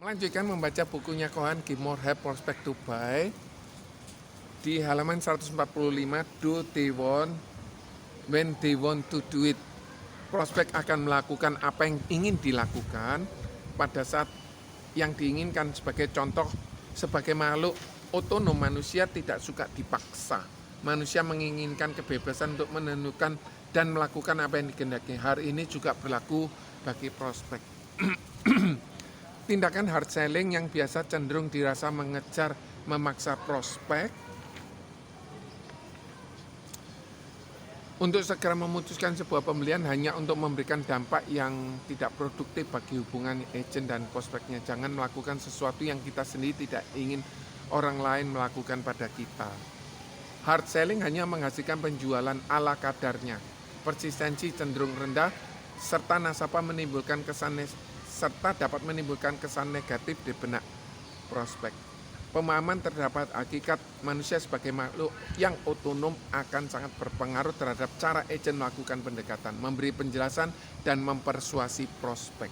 Melanjutkan membaca bukunya Cohen, Give More Help, Prospect to Buy. Di halaman 145, do they want when they want to do it. Prospek akan melakukan apa yang ingin dilakukan pada saat yang diinginkan. Sebagai contoh, sebagai makhluk otonom, manusia tidak suka dipaksa. Manusia menginginkan kebebasan untuk menentukan dan melakukan apa yang dikehendaki. Hal ini juga berlaku bagi prospek. Tindakan hard selling yang biasa cenderung dirasa mengejar memaksa prospek untuk segera memutuskan sebuah pembelian hanya untuk memberikan dampak yang tidak produktif bagi hubungan agent dan prospeknya. Jangan melakukan sesuatu yang kita sendiri tidak ingin orang lain melakukan pada kita. Hard selling hanya menghasilkan penjualan ala kadarnya. Persistensi cenderung rendah serta nasabah dapat menimbulkan kesan negatif di benak prospek. Pemahaman terdapat hakikat manusia sebagai makhluk yang otonom akan sangat berpengaruh terhadap cara agen melakukan pendekatan, memberi penjelasan, dan mempersuasi prospek.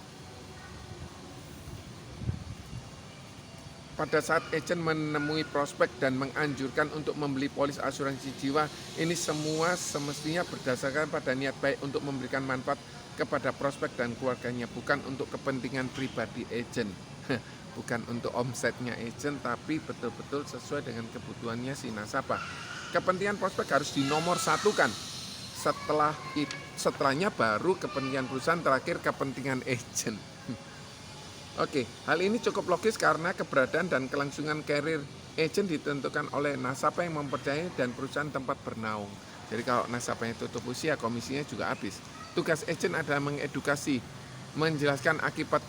Pada saat agen menemui prospek dan menganjurkan untuk membeli polis asuransi jiwa, ini semua semestinya berdasarkan pada niat baik untuk memberikan manfaat kepada prospek dan keluarganya, bukan untuk kepentingan pribadi agen. Bukan untuk omsetnya agent, tapi betul-betul sesuai dengan kebutuhannya si nasabah. Kepentingan prospek harus dinomor satukan. Setelahnya baru kepentingan perusahaan, terakhir kepentingan agent. Oke, hal ini cukup logis karena keberadaan dan kelangsungan karir agent ditentukan oleh nasabah yang mempercayai dan perusahaan tempat bernaung. Jadi kalau nasabahnya tutup usia, komisinya juga habis. Tugas agent adalah mengedukasi, menjelaskan akibat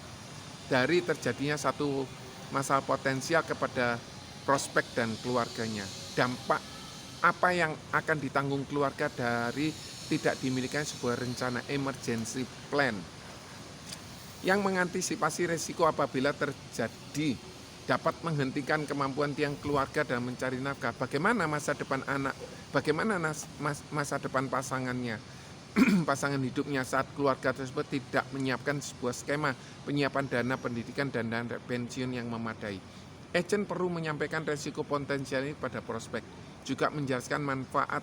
dari terjadinya satu masalah potensial kepada prospek dan keluarganya. Dampak apa yang akan ditanggung keluarga dari tidak dimilikinya sebuah rencana emergency plan yang mengantisipasi risiko apabila terjadi, dapat menghentikan kemampuan tiang keluarga dalam mencari nafkah. Bagaimana masa depan anak, bagaimana masa depan pasangannya, pasangan hidupnya saat keluarga tersebut tidak menyiapkan sebuah skema penyiapan dana pendidikan dan dana pensiun yang memadai. Agent perlu menyampaikan risiko potensial ini pada prospek, juga menjelaskan manfaat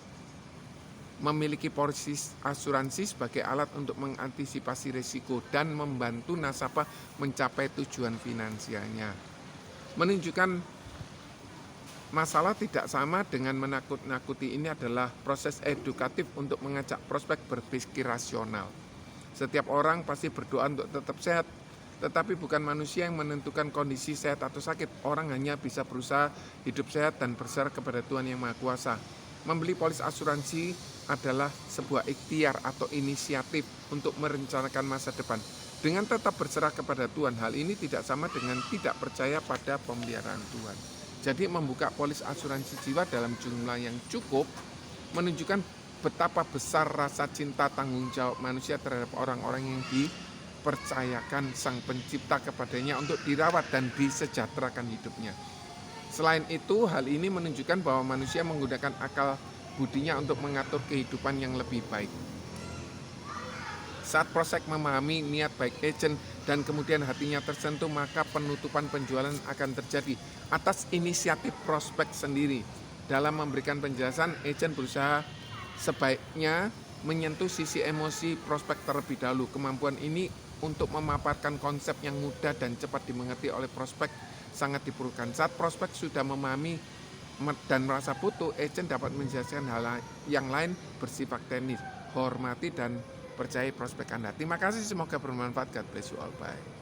memiliki polis asuransi sebagai alat untuk mengantisipasi risiko dan membantu nasabah mencapai tujuan finansialnya. Menunjukkan masalah tidak sama dengan menakut-nakuti. Ini adalah proses edukatif untuk mengajak prospek berpikir rasional. Setiap orang pasti berdoa untuk tetap sehat, tetapi bukan manusia yang menentukan kondisi sehat atau sakit. Orang hanya bisa berusaha hidup sehat dan berserah kepada Tuhan Yang Maha Kuasa. Membeli polis asuransi adalah sebuah ikhtiar atau inisiatif untuk merencanakan masa depan. Dengan tetap berserah kepada Tuhan, hal ini tidak sama dengan tidak percaya pada pemeliharaan Tuhan. Jadi membuka polis asuransi jiwa dalam jumlah yang cukup menunjukkan betapa besar rasa cinta tanggung jawab manusia terhadap orang-orang yang dipercayakan Sang Pencipta kepadanya untuk dirawat dan disejahterakan hidupnya. Selain itu, hal ini menunjukkan bahwa manusia menggunakan akal budinya untuk mengatur kehidupan yang lebih baik. Saat prospek memahami niat baik agent dan kemudian hatinya tersentuh, maka penutupan penjualan akan terjadi atas inisiatif prospek sendiri. Dalam memberikan penjelasan, agent berusaha sebaiknya menyentuh sisi emosi prospek terlebih dahulu. Kemampuan ini untuk memaparkan konsep yang mudah dan cepat dimengerti oleh prospek sangat diperlukan. Saat prospek sudah memahami dan merasa butuh, agent dapat menjelaskan hal yang lain bersifat teknis. Hormati dan percaya prospek Anda. Terima kasih, semoga bermanfaat. God bless you all. Bye.